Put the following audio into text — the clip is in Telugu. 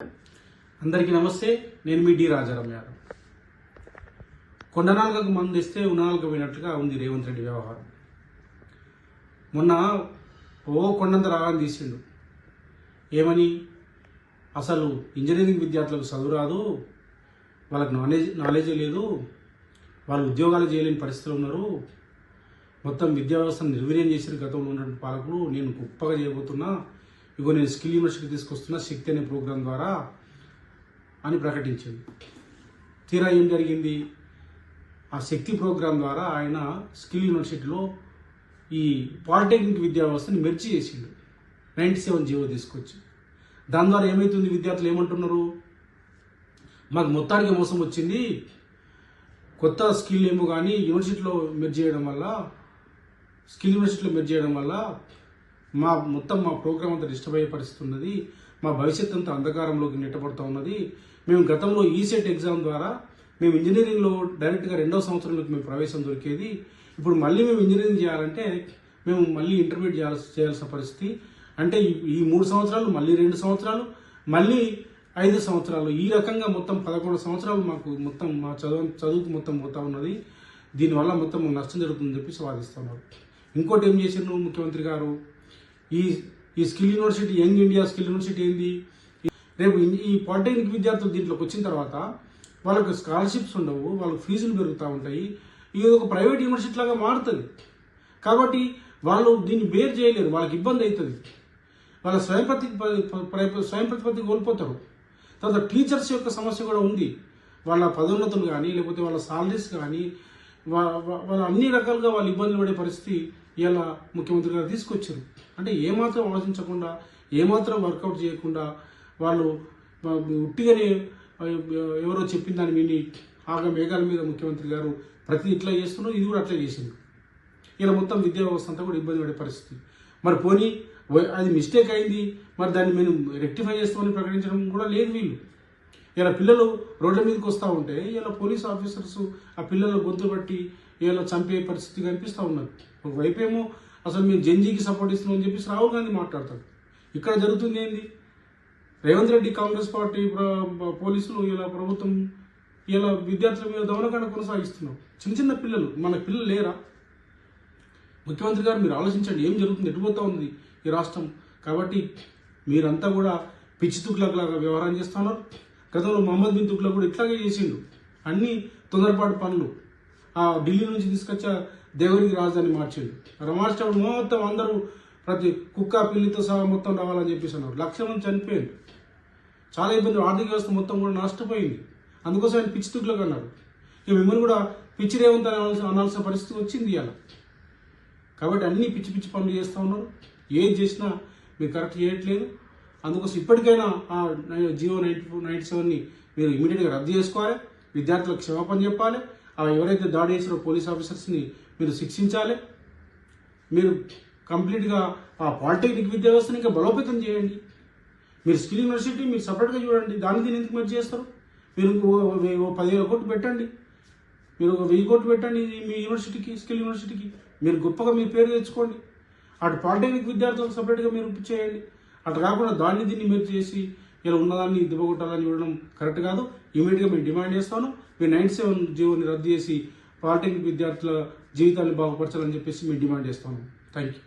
అందరికీ నమస్తే. నేను మీ డి రాజారాం యాదవ్. కొండనాలుగకు మందు ఇస్తే ఉనాలకు పోయినట్లుగా ఉంది రేవంత్ రెడ్డి వ్యవహారం. మొన్న కొండంత రాగాన్ని తీసిండు. ఏమని? అసలు ఇంజనీరింగ్ విద్యార్థులకు చదువు రాదు, వాళ్ళకి నాలెడ్జ్ లేదు, వాళ్ళు ఉద్యోగాలు చేయలేని పరిస్థితులు ఉన్నారు, మొత్తం విద్యా వ్యవస్థను నిర్వీర్యం చేసిన గతంలో ఉన్నటువంటి పాలకులు, నేను గొప్పగా చేయబోతున్నా, ఇగో నేను స్కిల్ యూనివర్సిటీ తీసుకొస్తున్నా శక్తి అనే ప్రోగ్రాం ద్వారా అని ప్రకటించింది. తీరా ఏం జరిగింది? ఆ శక్తి ప్రోగ్రాం ద్వారా ఆయన స్కిల్ యూనివర్సిటీలో ఈ పాలిటెక్నిక్ విద్యా వ్యవస్థని మెర్చి చేసిండు. 97 జీవో తీసుకొచ్చి దాని ద్వారా ఏమవుతుంది? విద్యార్థులు ఏమంటున్నారు? మాకు మొత్తానికి మోసం వచ్చింది, కొత్త స్కిల్ ఏమో కానీ యూనివర్సిటీలో మెర్జ్ చేయడం వల్ల, స్కిల్ యూనివర్సిటీలో మెర్జ్ చేయడం వల్ల మా ప్రోగ్రామ్ అంతా డిస్టర్బ్ అయ్యే పరిస్థితి ఉన్నది, మా భవిష్యత్ అంతా అంధకారంలోకి నెట్టబడుతూ ఉన్నది. మేము గతంలో ఈసెట్ ఎగ్జామ్ ద్వారా మేము ఇంజనీరింగ్లో డైరెక్ట్గా 2వ సంవత్సరంలోకి మేము ప్రవేశం దొరికేది. ఇప్పుడు మళ్ళీ మేము ఇంజనీరింగ్ చేయాలంటే మేము మళ్ళీ ఇంటర్మీడియట్ చేయాల్సిన పరిస్థితి. అంటే ఈ 3 సంవత్సరాలు, మళ్ళీ 2 సంవత్సరాలు, మళ్ళీ 5 సంవత్సరాలు, ఈ రకంగా మొత్తం 11 సంవత్సరాలు మాకు మొత్తం మా చదువుకు మొత్తం పోతా ఉన్నది. దీనివల్ల మొత్తం నష్టం జరుగుతుందని చెప్పేసి వాదిస్తున్నారు. ఇంకోటి ఏం చేసిండ్రు ముఖ్యమంత్రి గారు? ఈ skill university, young India skill university ఏంది? రేపు ఈ పాలిటెక్నిక్ విద్యార్థులు దీంట్లోకి వచ్చిన తర్వాత వాళ్ళకి స్కాలర్షిప్స్ ఉండవు, వాళ్ళకి ఫీజులు పెరుగుతూ ఉంటాయి, ఇది ఒక ప్రైవేట్ యూనివర్సిటీ లాగా మారుతుంది. కాబట్టి వాళ్ళు దీన్ని బేర్ చేయలేరు, వాళ్ళకి ఇబ్బంది అవుతుంది, వాళ్ళ స్వయం ప్రతిపత్తి కోల్పోతారు. తర్వాత టీచర్స్ యొక్క సమస్య కూడా ఉంది. వాళ్ళ పదోన్నతులు కానీ లేకపోతే వాళ్ళ సాలరీస్ కానీ వాళ్ళ అన్ని రకాలుగా వాళ్ళు ఇబ్బందులు పడే పరిస్థితి ఇలా ముఖ్యమంత్రి గారు తీసుకొచ్చారు. అంటే ఏమాత్రం ఆలోచించకుండా, ఏమాత్రం వర్కౌట్ చేయకుండా వాళ్ళు ఉట్టిగానే ఎవరో చెప్పిన దాన్ని విని మేఘాల మీద ముఖ్యమంత్రి గారు ప్రతి ఇట్లా చేస్తున్నారు, ఇది కూడా అట్లా చేసింది. ఇలా మొత్తం విద్యా వ్యవస్థ అంతా కూడా ఇబ్బంది పడే పరిస్థితి. మరి పోనీ అది మిస్టేక్ అయింది, మరి దాన్ని మేము రెక్టిఫై చేస్తామని ప్రకటించడం కూడా లేదు వీళ్ళు. ఇలా పిల్లలు రోడ్ల మీదకి వస్తూ ఉంటే ఇలా పోలీస్ ఆఫీసర్స్ ఆ పిల్లల గొంతు బట్టి ఇలా చంపే పరిస్థితి కనిపిస్తూ ఉన్నది. ఒకవైపు ఏమో అసలు మేము జెన్జీకి సపోర్ట్ ఇస్తున్నామని చెప్పేసి రాహుల్ గాంధీ మాట్లాడతాడు. ఇక్కడ జరుగుతుంది ఏంది? రేవంత్ రెడ్డి, కాంగ్రెస్ పార్టీ, పోలీసులు, ఇలా ప్రభుత్వం ఇలా విద్యార్థుల మీద దమనకాండ కొనసాగిస్తున్నాం. చిన్న పిల్లలు, మన పిల్లలు లేరా? ముఖ్యమంత్రి గారు మీరు ఆలోచించండి, ఏం జరుగుతుంది, ఎటుపోతా ఉంది ఈ రాష్ట్రం. కాబట్టి మీరంతా కూడా పిచ్చి తుగ్లక్ లాగా వ్యవహారం చేస్తున్నారు. గతంలో మహమ్మద్ బిన్ తుగ్లక్ కూడా ఇట్లాగే చేసిండు, అన్ని తొందరపాటు పనులు. ఆ ఢిల్లీ నుంచి తీసుకొచ్చా దేవరికి రాజధాని మార్చిండు. మార్చేటప్పుడు మొత్తం అందరూ ప్రతి కుక్క పిల్లితో సహా మొత్తం రావాలని చెప్పేసి అన్నారు. 1,00,000 మంది చనిపోయింది, చాలా ఇబ్బంది, ఆర్థిక వ్యవస్థ మొత్తం కూడా నష్టపోయింది. అందుకోసం ఆయన పిచ్చి తుగ్లక్ అన్నారు. ఇక మిమ్మల్ని కూడా పిచ్చి రేవంత్ అనాల్సిన పరిస్థితి వచ్చింది ఇవాళ. కాబట్టి అన్ని పిచ్చి పిచ్చి పనులు చేస్తూ ఉన్నారు, ఏది చేసినా మీరు కరెక్ట్ చేయట్లేదు. అందుకోసం ఇప్పటికైనా ఆ జియో 97ని మీరు ఇమీడియట్గా రద్దు చేసుకోవాలి, విద్యార్థులకు క్షమాపణ చెప్పాలి, ఎవరైతే దాడి చేసారో పోలీస్ ఆఫీసర్స్ని మీరు శిక్షించాలి. మీరు కంప్లీట్గా ఆ పాలిటెక్నిక్ విద్యా వ్యవస్థని ఇంకా బలోపేతం చేయండి. మీరు స్కిల్ యూనివర్సిటీ మీరు సపరేట్గా చూడండి, దీన్ని ఎందుకు మీరు చేస్తారు? మీరు 10,000 కోట్లు పెట్టండి, మీరు 1,000 కోట్లు పెట్టండి మీ యూనివర్సిటీకి, స్కిల్ యూనివర్సిటీకి. మీరు గొప్పగా మీ పేరు తెచ్చుకోండి. అటు పాలిటెక్నిక్ విద్యార్థులకు సపరేట్గా మీరు చేయండి. అటు కాకుండా దీన్ని మీరు చేసి ఇలా ఉన్నదాన్ని దిబ్బగొట్టాలని చూడడం కరెక్ట్ కాదు. ఇమీడియట్గా మేము డిమాండ్ చేస్తాను, మీరు 97 జీవోని రద్దు చేసి పాలిటెక్నిక్ విద్యార్థుల జీవితాన్ని బాగుపరచాలని చెప్పేసి మేము డిమాండ్ చేస్తాను. Thank you.